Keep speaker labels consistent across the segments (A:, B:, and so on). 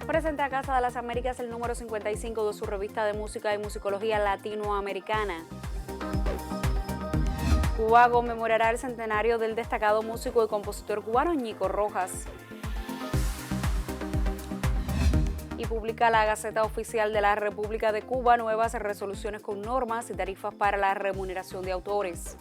A: Presenta a Casa de las Américas el número 55 de su revista de música y musicología latinoamericana. Cuba conmemorará el centenario del destacado músico y compositor cubano Ñico Rojas. Y publica la Gaceta Oficial de la República de Cuba nuevas resoluciones con normas y tarifas para la remuneración de autores.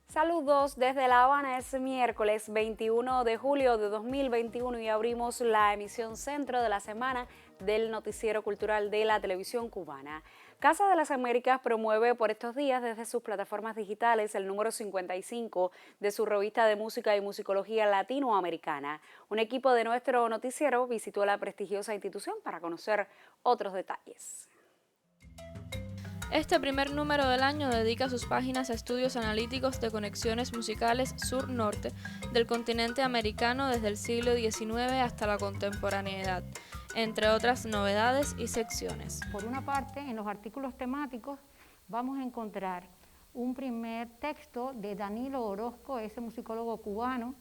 A: Saludos desde La Habana, es miércoles 21 de julio de 2021 y abrimos la emisión centro de la semana del noticiero cultural de la televisión cubana. Casa de las Américas promueve por estos días desde sus plataformas digitales el número 55 de su revista de música y musicología latinoamericana. Un equipo de nuestro noticiero visitó la prestigiosa institución para conocer otros detalles.
B: Este primer número del año dedica sus páginas a estudios analíticos de conexiones musicales sur-norte del continente americano desde el siglo XIX hasta la contemporaneidad, entre otras novedades y secciones.
C: Por una parte, en los artículos temáticos vamos a encontrar un primer texto de Danilo Orozco, ese musicólogo cubano.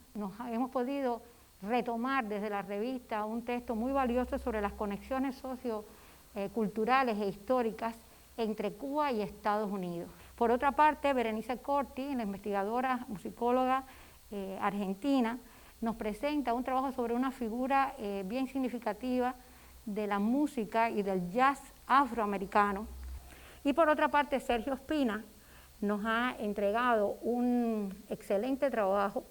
C: Hemos podido retomar desde la revista un texto muy valioso sobre las conexiones socioculturales e históricas entre Cuba y Estados Unidos. Por otra parte, Berenice Corti, la investigadora musicóloga argentina, nos presenta un trabajo sobre una figura bien significativa de la música y del jazz afroamericano. Y por otra parte, Sergio Espina nos ha entregado un excelente trabajo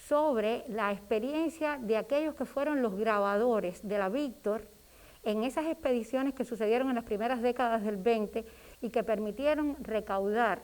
C: sobre la experiencia de aquellos que fueron los grabadores de la Víctor en esas expediciones que sucedieron en las primeras décadas del 20 y que permitieron recaudar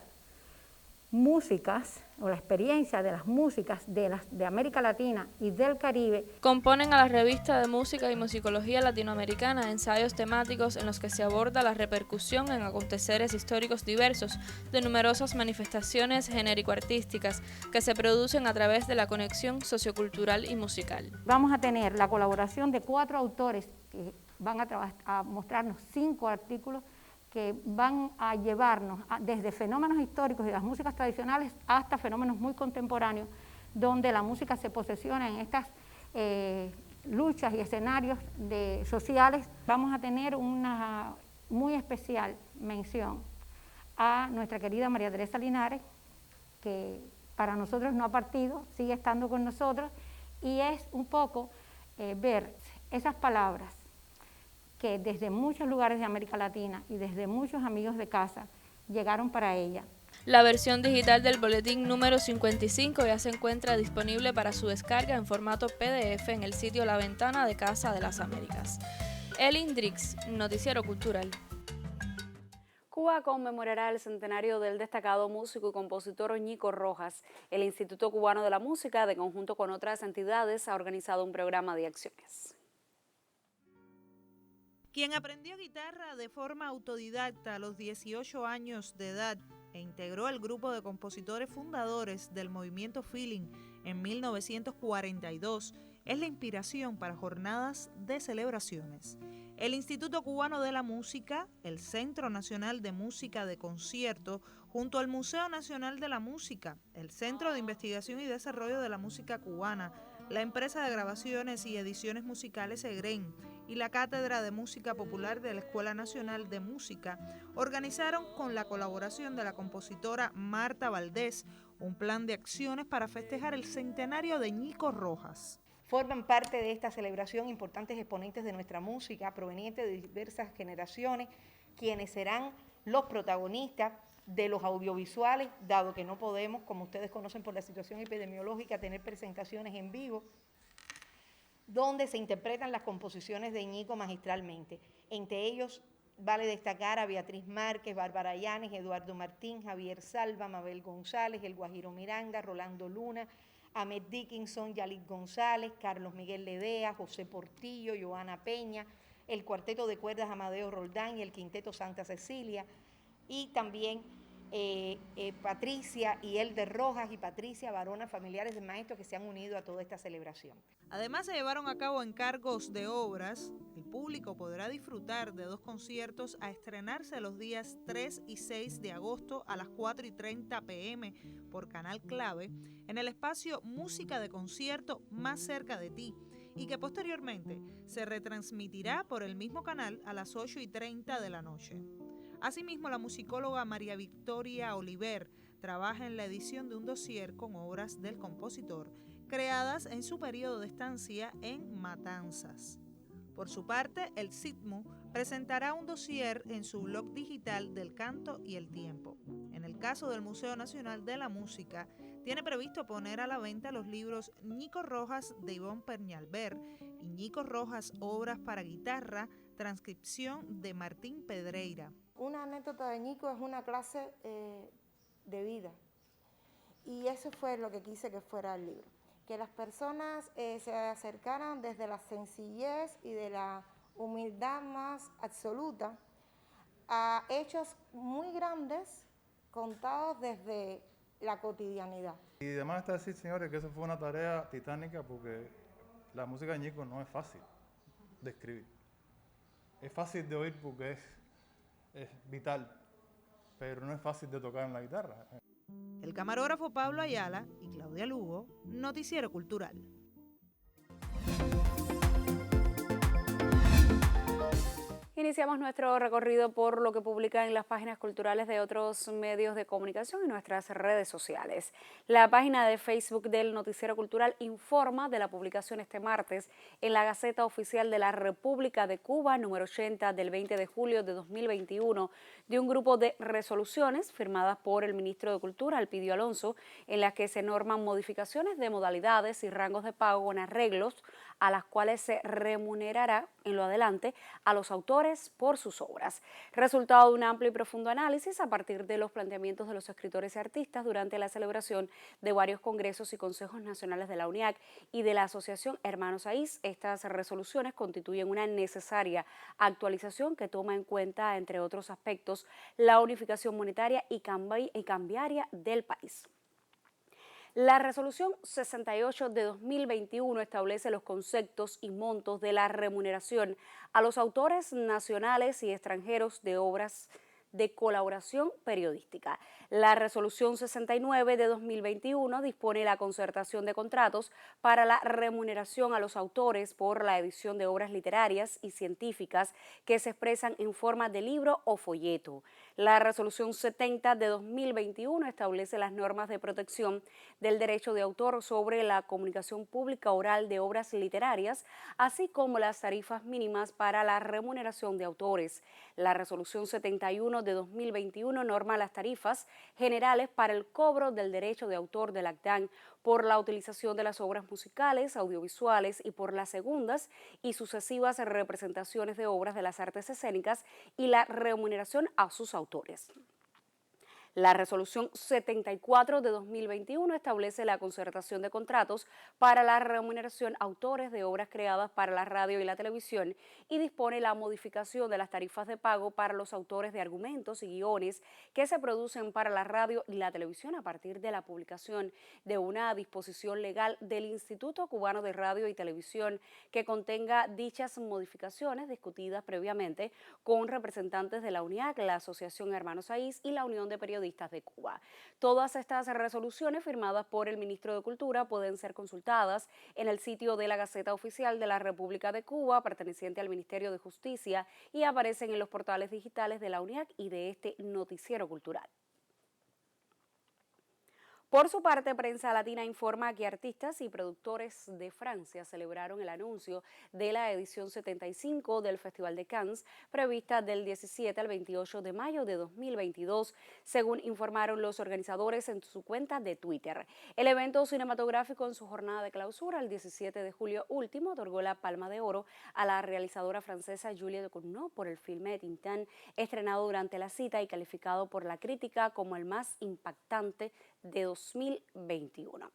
C: músicas, o la experiencia de las músicas de América Latina y del Caribe.
B: Componen a la revista de música y musicología latinoamericana ensayos temáticos en los que se aborda la repercusión en aconteceres históricos diversos de numerosas manifestaciones genérico-artísticas que se producen a través de la conexión sociocultural y musical.
C: Vamos a tener la colaboración de 4 autores que van a mostrarnos 5 artículos que van a llevarnos desde fenómenos históricos de las músicas tradicionales hasta fenómenos muy contemporáneos, donde la música se posesiona en estas luchas y escenarios sociales. Vamos a tener una muy especial mención a nuestra querida María Teresa Linares, que para nosotros no ha partido, sigue estando con nosotros, y es un poco ver esas palabras que desde muchos lugares de América Latina y desde muchos amigos de casa llegaron para ella.
B: La versión digital del boletín número 55 ya se encuentra disponible para su descarga en formato PDF en el sitio La Ventana de Casa de las Américas. Elin Drix, Noticiero Cultural.
A: Cuba conmemorará el centenario del destacado músico y compositor Ñico Rojas. El Instituto Cubano de la Música, de conjunto con otras entidades, ha organizado un programa de acciones.
D: Quien aprendió guitarra de forma autodidacta a los 18 años de edad e integró el grupo de compositores fundadores del movimiento Feeling en 1942, es la inspiración para jornadas de celebraciones. El Instituto Cubano de la Música, el Centro Nacional de Música de Concierto, junto al Museo Nacional de la Música, el Centro de Investigación y Desarrollo de la Música Cubana, la empresa de grabaciones y ediciones musicales EGREN y la Cátedra de Música Popular de la Escuela Nacional de Música organizaron, con la colaboración de la compositora Marta Valdés, un plan de acciones para festejar el centenario de Ñico Rojas.
C: Forman parte de esta celebración importantes exponentes de nuestra música provenientes de diversas generaciones, quienes serán los protagonistas de los audiovisuales, dado que no podemos, como ustedes conocen por la situación epidemiológica, tener presentaciones en vivo, donde se interpretan las composiciones de Ñico magistralmente. Entre ellos vale destacar a Beatriz Márquez, Bárbara Yanes, Eduardo Martín, Javier Salva, Mabel González, El Guajiro Miranda, Rolando Luna, Ahmed Dickinson, Yalit González, Carlos Miguel Ledea, José Portillo, Joana Peña, el cuarteto de cuerdas Amadeo Roldán y el quinteto Santa Cecilia, y también
E: Patricia y Elder Rojas y Patricia Barona, familiares del maestro que se han unido a toda esta celebración.
D: Además se llevaron a cabo encargos de obras. El público podrá disfrutar de 2 conciertos a estrenarse los días 3 y 6 de agosto a las 4:30 p.m. por Canal Clave en el espacio Música de Concierto Más Cerca de Ti, y que posteriormente se retransmitirá por el mismo canal a las 8:30 de la noche. Asimismo, la musicóloga María Victoria Oliver trabaja en la edición de un dossier con obras del compositor creadas en su periodo de estancia en Matanzas. Por su parte, el SITMU presentará un dossier en su blog digital del Canto y el Tiempo. En el caso del Museo Nacional de la Música, tiene previsto poner a la venta los libros Ñico Rojas de Ivonne Peñalver y Ñico Rojas, obras para guitarra, transcripción de Martín Pedreira.
F: Una anécdota de Ñico es una clase de vida, y eso fue lo que quise que fuera el libro, que las personas se acercaran desde la sencillez y de la humildad más absoluta a hechos muy grandes contados desde la cotidianidad.
G: Y además está decir, señores, que eso fue una tarea titánica, porque la música de Ñico no es fácil de escribir. Es fácil de oír porque es vital, pero no es fácil de tocar en la guitarra.
D: El camarógrafo Pablo Ayala y Claudia Lugo, Noticiero Cultural.
A: Iniciamos nuestro recorrido por lo que publican en las páginas culturales de otros medios de comunicación y nuestras redes sociales. La página de Facebook del Noticiero Cultural informa de la publicación este martes en la Gaceta Oficial de la República de Cuba, número 80 del 20 de julio de 2021, de un grupo de resoluciones firmadas por el ministro de Cultura, Elpidio Alonso, en las que se norman modificaciones de modalidades y rangos de pago con arreglos a las cuales se remunerará en lo adelante a los autores por sus obras. Resultado de un amplio y profundo análisis a partir de los planteamientos de los escritores y artistas durante la celebración de varios congresos y consejos nacionales de la UNIAC y de la Asociación Hermanos Saiz, estas resoluciones constituyen una necesaria actualización que toma en cuenta, entre otros aspectos, la unificación monetaria y cambiaria del país. La resolución 68 de 2021 establece los conceptos y montos de la remuneración a los autores nacionales y extranjeros de obras de colaboración periodística. La resolución 69 de 2021 dispone la concertación de contratos para la remuneración a los autores por la edición de obras literarias y científicas que se expresan en forma de libro o folleto. La resolución 70 de 2021 establece las normas de protección del derecho de autor sobre la comunicación pública oral de obras literarias, así como las tarifas mínimas para la remuneración de autores. La resolución 71 de 2021 norma las tarifas generales para el cobro del derecho de autor del ACDAN por la utilización de las obras musicales, audiovisuales y por las segundas y sucesivas representaciones de obras de las artes escénicas y la remuneración a sus autores. La resolución 74 de 2021 establece la concertación de contratos para la remuneración a autores de obras creadas para la radio y la televisión y dispone la modificación de las tarifas de pago para los autores de argumentos y guiones que se producen para la radio y la televisión a partir de la publicación de una disposición legal del Instituto Cubano de Radio y Televisión que contenga dichas modificaciones discutidas previamente con representantes de la UNIAC, la Asociación Hermanos Saiz y la Unión de Periodistas de Cuba. Todas estas resoluciones firmadas por el ministro de Cultura pueden ser consultadas en el sitio de la Gaceta Oficial de la República de Cuba, perteneciente al Ministerio de Justicia, y aparecen en los portales digitales de la UNIAC y de este Noticiero Cultural. Por su parte, Prensa Latina informa que artistas y productores de Francia celebraron el anuncio de la edición 75 del Festival de Cannes, prevista del 17 al 28 de mayo de 2022, según informaron los organizadores en su cuenta de Twitter. El evento cinematográfico en su jornada de clausura, el 17 de julio último, otorgó la Palma de Oro a la realizadora francesa Julie Ducournau por el filme Tintín, estrenado durante la cita y calificado por la crítica como el más impactante de 2021.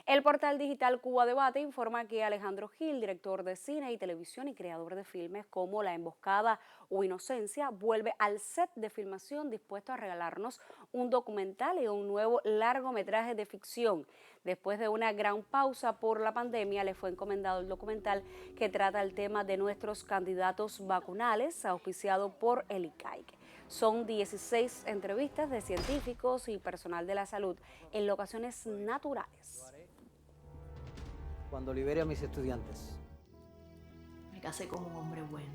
A: El portal digital Cuba Debate informa que Alejandro Gil, director de cine y televisión y creador de filmes como La Emboscada o Inocencia, vuelve al set de filmación dispuesto a regalarnos un documental y un nuevo largometraje de ficción. Después de una gran pausa por la pandemia, le fue encomendado el documental que trata el tema de nuestros candidatos vacunales, auspiciado por el ICAIC. Son 16 entrevistas de científicos y personal de la salud en locaciones naturales.
H: Cuando libere a mis estudiantes.
I: Me casé con un hombre bueno.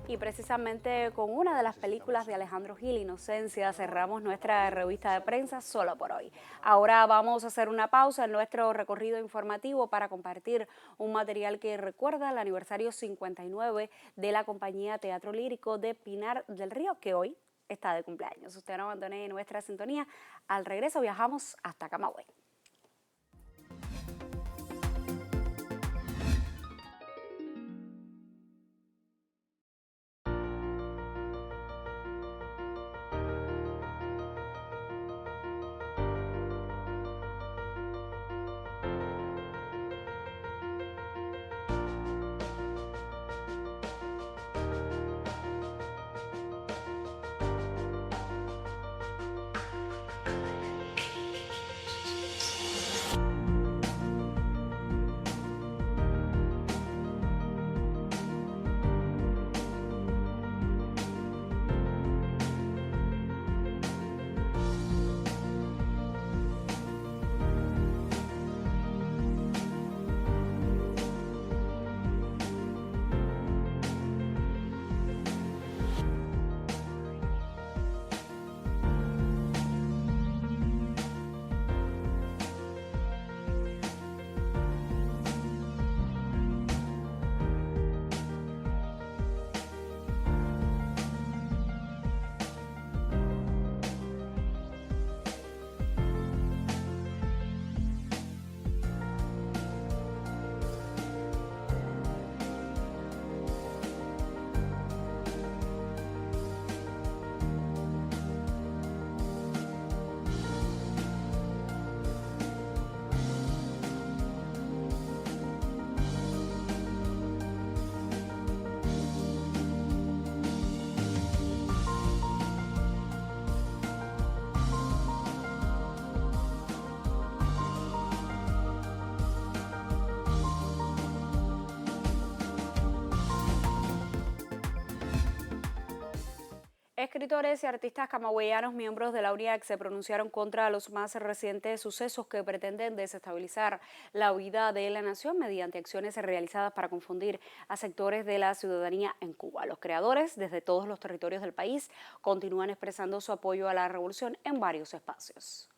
A: Y precisamente con una de las películas de Alejandro Gil, Inocencia, cerramos nuestra revista de prensa solo por hoy. Ahora vamos a hacer una pausa en nuestro recorrido informativo para compartir un material que recuerda el aniversario 59 de la compañía Teatro Lírico de Pinar del Río, que hoy está de cumpleaños. Usted no abandone nuestra sintonía. Al regreso viajamos hasta Camagüey. Escritores y artistas camagüeyanos, miembros de la UNIAC, se pronunciaron contra los más recientes sucesos que pretenden desestabilizar la vida de la nación mediante acciones realizadas para confundir a sectores de la ciudadanía en Cuba. Los creadores, desde todos los territorios del país, continúan expresando su apoyo a la revolución en varios espacios.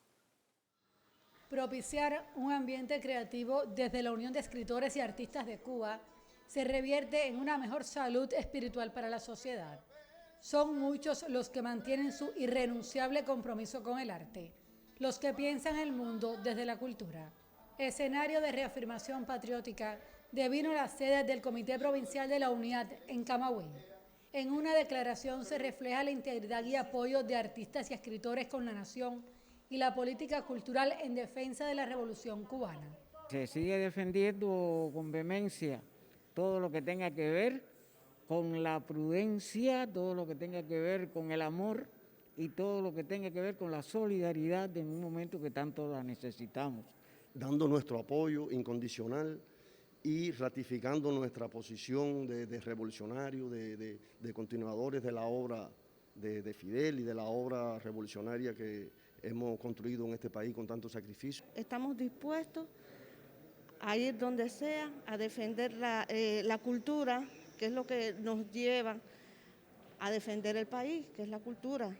J: Propiciar un ambiente creativo desde la Unión de Escritores y Artistas de Cuba se revierte en una mejor salud espiritual para la sociedad. Son muchos los que mantienen su irrenunciable compromiso con el arte, los que piensan el mundo desde la cultura. Escenario de reafirmación patriótica devino la sede del Comité Provincial de la UNIAD en Camagüey. En una declaración se refleja la integridad y apoyo de artistas y escritores con la nación y la política cultural en defensa de la Revolución cubana.
K: Se sigue defendiendo con vehemencia todo lo que tenga que ver con la prudencia, todo lo que tenga que ver con el amor y todo lo que tenga que ver con la solidaridad en un momento que tanto la necesitamos.
L: Dando nuestro apoyo incondicional y ratificando nuestra posición de revolucionario, de continuadores de la obra de Fidel y de la obra revolucionaria que hemos construido en este país con tanto sacrificio.
M: Estamos dispuestos a ir donde sea, a defender la cultura, que es lo que nos lleva a defender el país, que es la cultura.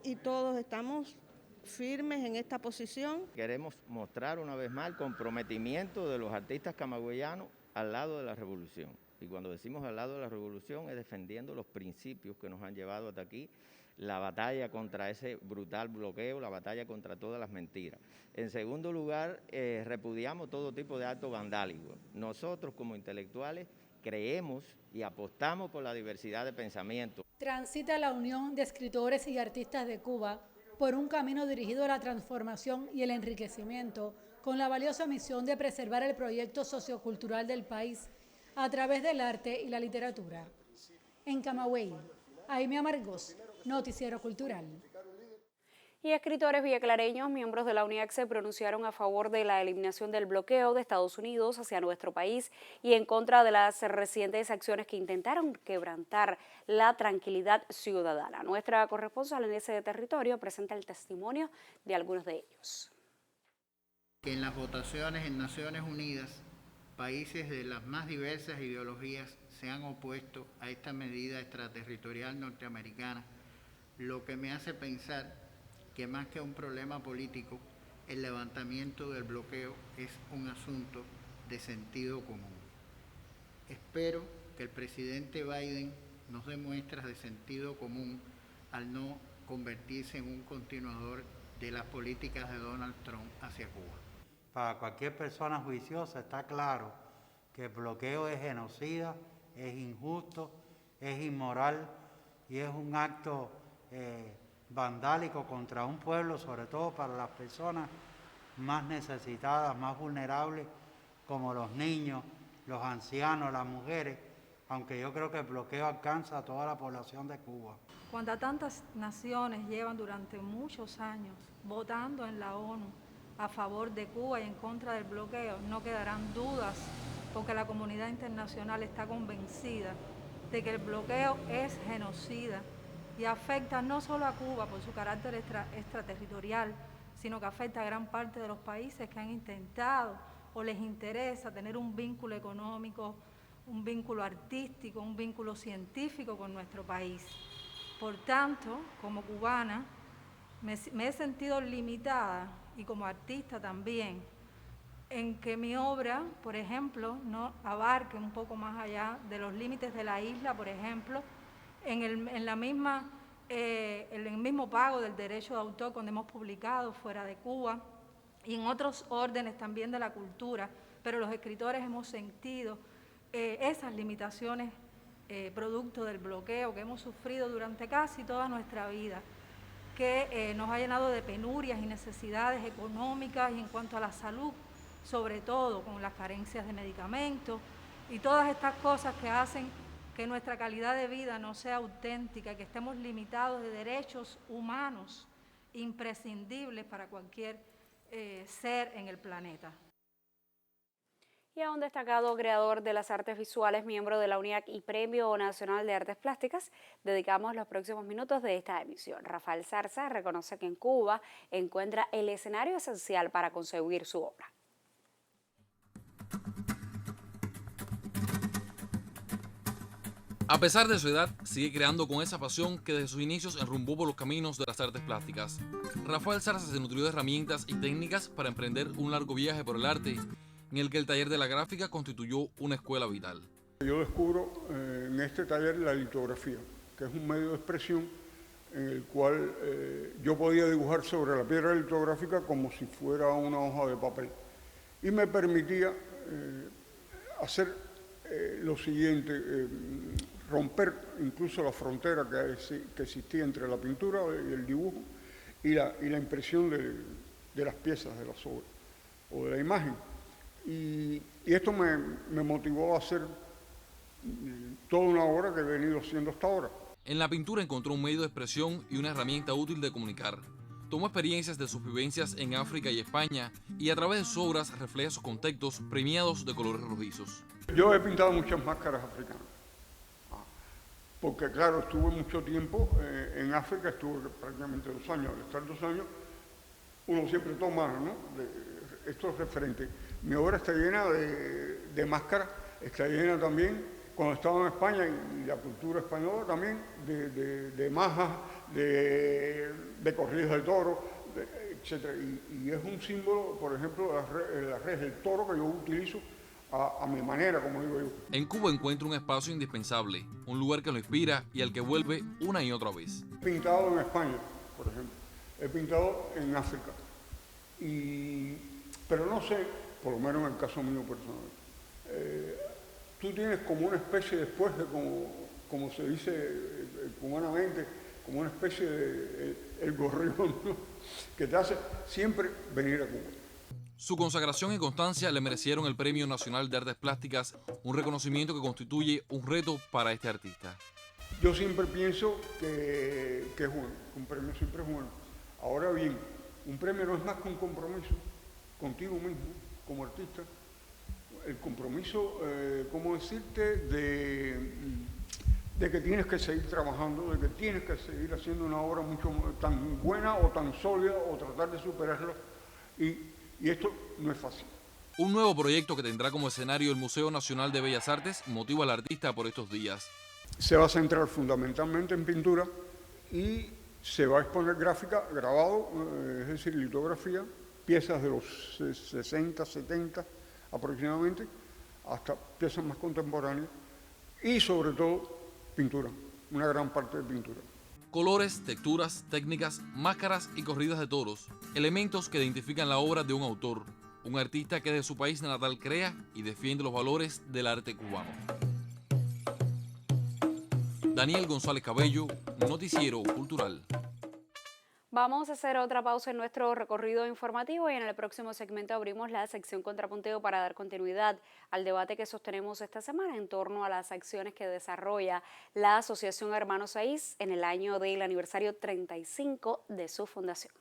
M: Y todos estamos firmes en esta posición.
N: Queremos mostrar una vez más el comprometimiento de los artistas camagüeyanos al lado de la revolución. Y cuando decimos al lado de la revolución es defendiendo los principios que nos han llevado hasta aquí, la batalla contra ese brutal bloqueo, la batalla contra todas las mentiras. En segundo lugar, repudiamos todo tipo de acto vandálico. Nosotros como intelectuales creemos y apostamos por la diversidad de pensamiento.
J: Transita la Unión de Escritores y Artistas de Cuba por un camino dirigido a la transformación y el enriquecimiento, con la valiosa misión de preservar el proyecto sociocultural del país a través del arte y la literatura. En Camagüey, Aimee Amargós, Noticiero Cultural.
A: Y escritores villaclareños, miembros de la UNIAC, se pronunciaron a favor de la eliminación del bloqueo de Estados Unidos hacia nuestro país y en contra de las recientes acciones que intentaron quebrantar la tranquilidad ciudadana. Nuestra corresponsal en ese territorio presenta el testimonio de algunos de ellos.
H: Que en las votaciones en Naciones Unidas, países de las más diversas ideologías se han opuesto a esta medida extraterritorial norteamericana, lo que me hace pensar que más que un problema político, el levantamiento del bloqueo es un asunto de sentido común. Espero que el presidente Biden nos dé muestras de sentido común al no convertirse en un continuador de las políticas de Donald Trump hacia Cuba.
O: Para cualquier persona juiciosa está claro que el bloqueo es genocida, es injusto, es inmoral y es un acto vandálico contra un pueblo, sobre todo para las personas más necesitadas, más vulnerables, como los niños, los ancianos, las mujeres, aunque yo creo que el bloqueo alcanza a toda la población de Cuba.
P: Cuando tantas naciones llevan durante muchos años votando en la ONU a favor de Cuba y en contra del bloqueo, no quedarán dudas, porque la comunidad internacional está convencida de que el bloqueo es genocida y afecta no solo a Cuba por su carácter extraterritorial, sino que afecta a gran parte de los países que han intentado o les interesa tener un vínculo económico, un vínculo artístico, un vínculo científico con nuestro país. Por tanto, como cubana, me he sentido limitada, y como artista también, en que mi obra, por ejemplo, no abarque un poco más allá de los límites de la isla, por ejemplo, en el mismo pago del derecho de autor cuando hemos publicado fuera de Cuba y en otros órdenes también de la cultura, pero los escritores hemos sentido esas limitaciones producto del bloqueo que hemos sufrido durante casi toda nuestra vida, que nos ha llenado de penurias y necesidades económicas y en cuanto a la salud, sobre todo con las carencias de medicamentos y todas estas cosas que hacen que nuestra calidad de vida no sea auténtica, que estemos limitados de derechos humanos imprescindibles para cualquier ser en el planeta.
A: Y a un destacado creador de las artes visuales, miembro de la UNIAC y Premio Nacional de Artes Plásticas, dedicamos los próximos minutos de esta emisión. Rafael Zarza reconoce que en Cuba encuentra el escenario esencial para concebir su obra.
Q: A pesar de su edad, sigue creando con esa pasión que desde sus inicios enrumbó por los caminos de las artes plásticas. Rafael Zarza se nutrió de herramientas y técnicas para emprender un largo viaje por el arte, en el que el taller de la gráfica constituyó una escuela vital.
R: Yo descubro en este taller la litografía, que es un medio de expresión en el cual yo podía dibujar sobre la piedra litográfica como si fuera una hoja de papel. Y me permitía hacer lo siguiente, romper incluso la frontera que existía entre la pintura y el dibujo y la impresión de las piezas de las obras o de la imagen. Y esto me motivó a hacer toda una obra que he venido haciendo hasta ahora.
Q: En la pintura encontró un medio de expresión y una herramienta útil de comunicar. Tomó experiencias de sus vivencias en África y España y a través de sus obras refleja sus contextos premiados de colores rojizos.
R: Yo he pintado muchas máscaras africanas, porque claro, estuve mucho tiempo en África, estuve prácticamente 2 años. Al estar 2 años, uno siempre toma, ¿no?, estos referentes. Mi obra está llena de máscaras, está llena también, cuando estaba en España y la cultura española también, de majas, de corridas de toros, etc. Y es un símbolo, por ejemplo, la red del toro que yo utilizo a mi manera, como digo yo.
Q: En Cuba encuentra un espacio indispensable, un lugar que lo inspira y al que vuelve una y otra vez.
R: He pintado en España, por ejemplo, he pintado en África, pero no sé, por lo menos en el caso mío personal, tú tienes como una especie después de, como se dice cubanamente, como una especie de el gorrión, ¿no? Que te hace siempre venir a Cuba.
Q: Su consagración y constancia le merecieron el Premio Nacional de Artes Plásticas, un reconocimiento que constituye un reto para este artista.
R: Yo siempre pienso que es bueno, un premio siempre es bueno. Ahora bien, un premio no es más que un compromiso contigo mismo, como artista. El compromiso, ¿cómo decirte?, de que tienes que seguir trabajando, de que tienes que seguir haciendo una obra mucho tan buena o tan sólida o tratar de superarla. Y esto no es fácil.
Q: Un nuevo proyecto que tendrá como escenario el Museo Nacional de Bellas Artes motiva al artista por estos días.
R: Se va a centrar fundamentalmente en pintura y se va a exponer gráfica, grabado, es decir, litografía, piezas de los 60, 70 aproximadamente, hasta piezas más contemporáneas y sobre todo pintura, una gran parte de pintura.
Q: Colores, texturas, técnicas, máscaras y corridas de toros, elementos que identifican la obra de un autor, un artista que desde su país natal crea y defiende los valores del arte cubano. Daniel González Cabello, Noticiero Cultural.
A: Vamos a hacer otra pausa en nuestro recorrido informativo y en el próximo segmento abrimos la sección Contrapunteo para dar continuidad al debate que sostenemos esta semana en torno a las acciones que desarrolla la Asociación Hermanos Saiz en el año del aniversario 35 de su fundación.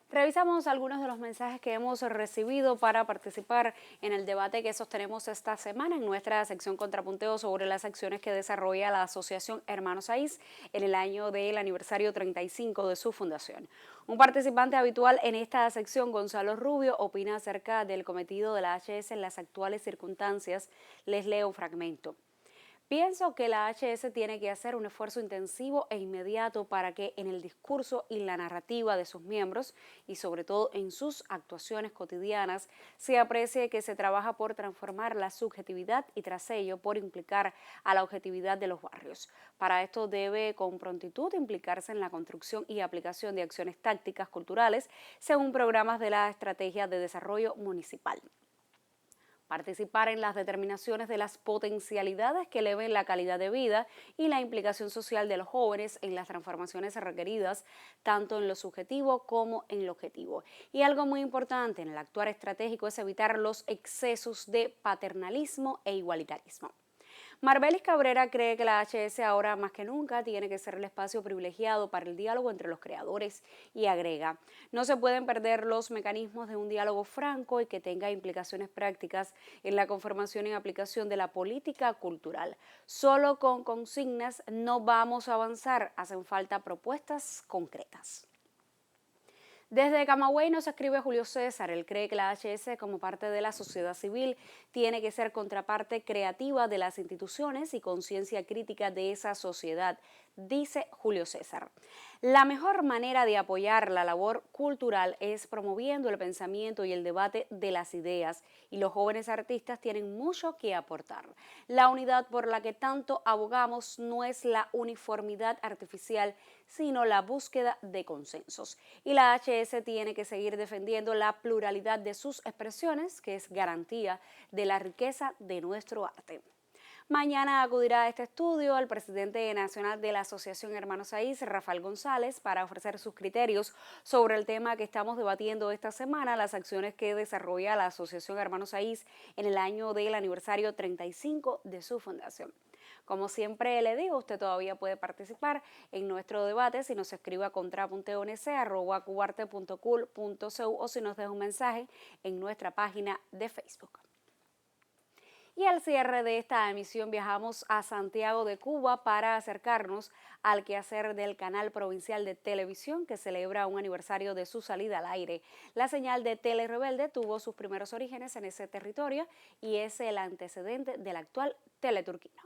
A: Revisamos algunos de los mensajes que hemos recibido para participar en el debate que sostenemos esta semana en nuestra sección Contrapunteo sobre las acciones que desarrolla la Asociación Hermanos Saiz en el año del aniversario 35 de su fundación. Un participante habitual en esta sección, Gonzalo Rubio, opina acerca del cometido de la HS en las actuales circunstancias. Les leo un fragmento. Pienso que la HS tiene que hacer un esfuerzo intensivo e inmediato para que en el discurso y la narrativa de sus miembros y sobre todo en sus actuaciones cotidianas se aprecie que se trabaja por transformar la subjetividad y tras ello por implicar a la objetividad de los barrios. Para esto debe con prontitud implicarse en la construcción y aplicación de acciones tácticas culturales según programas de la Estrategia de Desarrollo Municipal. Participar en las determinaciones de las potencialidades que eleven la calidad de vida y la implicación social de los jóvenes en las transformaciones requeridas, tanto en lo subjetivo como en lo objetivo. Y algo muy importante en el actuar estratégico es evitar los excesos de paternalismo e igualitarismo. Marbelis Cabrera cree que la HS ahora más que nunca tiene que ser el espacio privilegiado para el diálogo entre los creadores y agrega, no se pueden perder los mecanismos de un diálogo franco y que tenga implicaciones prácticas en la conformación y aplicación de la política cultural. Solo con consignas no vamos a avanzar, hacen falta propuestas concretas. Desde Camagüey nos escribe Julio César. Él cree que la HS, como parte de la sociedad civil, tiene que ser contraparte creativa de las instituciones y conciencia crítica de esa sociedad, dice Julio César. La mejor manera de apoyar la labor cultural es promoviendo el pensamiento y el debate de las ideas, y los jóvenes artistas tienen mucho que aportar. La unidad por la que tanto abogamos no es la uniformidad artificial, sino la búsqueda de consensos. Y la HS tiene que seguir defendiendo la pluralidad de sus expresiones, que es garantía de la riqueza de nuestro arte. Mañana acudirá a este estudio el presidente nacional de la Asociación Hermanos Saiz, Rafael González, para ofrecer sus criterios sobre el tema que estamos debatiendo esta semana, las acciones que desarrolla la Asociación Hermanos Saiz en el año del aniversario 35 de su fundación. Como siempre le digo, usted todavía puede participar en nuestro debate si nos escribe a contrapunteo.nc@cubarte.cul.cu o si nos deja un mensaje en nuestra página de Facebook. Y al cierre de esta emisión viajamos a Santiago de Cuba para acercarnos al quehacer del canal provincial de televisión que celebra un aniversario de su salida al aire. La señal de Tele Rebelde tuvo sus primeros orígenes en ese territorio y es el antecedente del actual Teleturquino.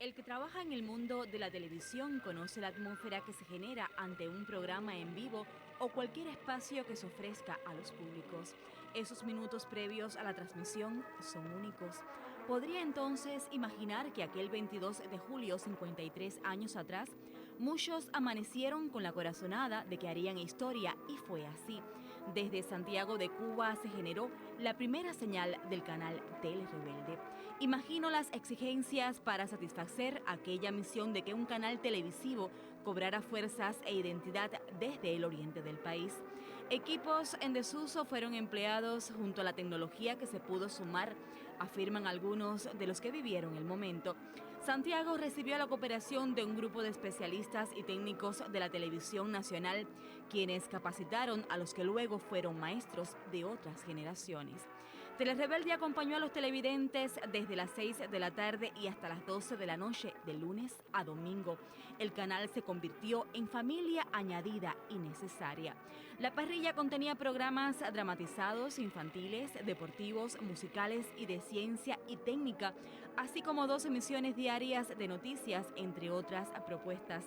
S: El que trabaja en el mundo de la televisión conoce la atmósfera que se genera ante un programa en vivo o cualquier espacio que se ofrezca a los públicos. Esos minutos previos a la transmisión son únicos. ¿Podría entonces imaginar que aquel 22 de julio, 53 años atrás, muchos amanecieron con la corazonada de que harían historia? Y fue así. Desde Santiago de Cuba se generó la primera señal del canal Telerebelde. Imagino las exigencias para satisfacer aquella misión de que un canal televisivo cobrara fuerzas e identidad desde el oriente del país. Equipos en desuso fueron empleados junto a la tecnología que se pudo sumar, afirman algunos de los que vivieron el momento. Santiago recibió la cooperación de un grupo de especialistas y técnicos de la televisión nacional, quienes capacitaron a los que luego fueron maestros de otras generaciones. Telerebelde acompañó a los televidentes desde las 6 de la tarde y hasta las 12 de la noche, de lunes a domingo. El canal se convirtió en familia añadida y necesaria. La parrilla contenía programas dramatizados, infantiles, deportivos, musicales y de ciencia y técnica, así como 2 emisiones diarias de noticias, entre otras propuestas.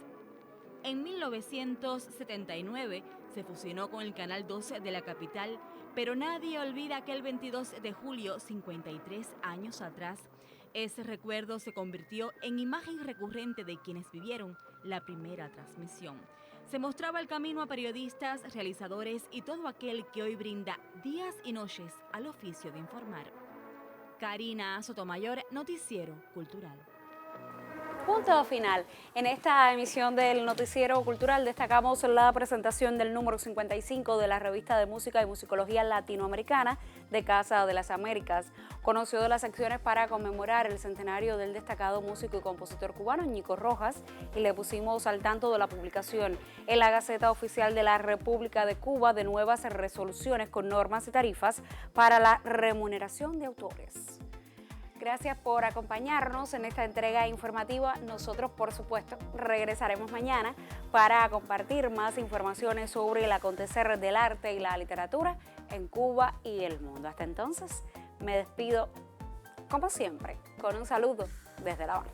S: En 1979 se fusionó con el Canal 12 de la capital, pero nadie olvida aquel 22 de julio, 53 años atrás. Ese recuerdo se convirtió en imagen recurrente de quienes vivieron la primera transmisión. Se mostraba el camino a periodistas, realizadores y todo aquel que hoy brinda días y noches al oficio de informar. Karina Sotomayor, Noticiero Cultural.
A: Punto final. En esta emisión del Noticiero Cultural destacamos la presentación del número 55 de la revista de música y musicología latinoamericana de Casa de las Américas. Conoció de las acciones para conmemorar el centenario del destacado músico y compositor cubano Ñico Rojas y le pusimos al tanto de la publicación en la Gaceta Oficial de la República de Cuba de nuevas resoluciones con normas y tarifas para la remuneración de autores. Gracias por acompañarnos en esta entrega informativa. Nosotros, por supuesto, regresaremos mañana para compartir más informaciones sobre el acontecer del arte y la literatura en Cuba y el mundo. Hasta entonces, me despido, como siempre, con un saludo desde La Habana.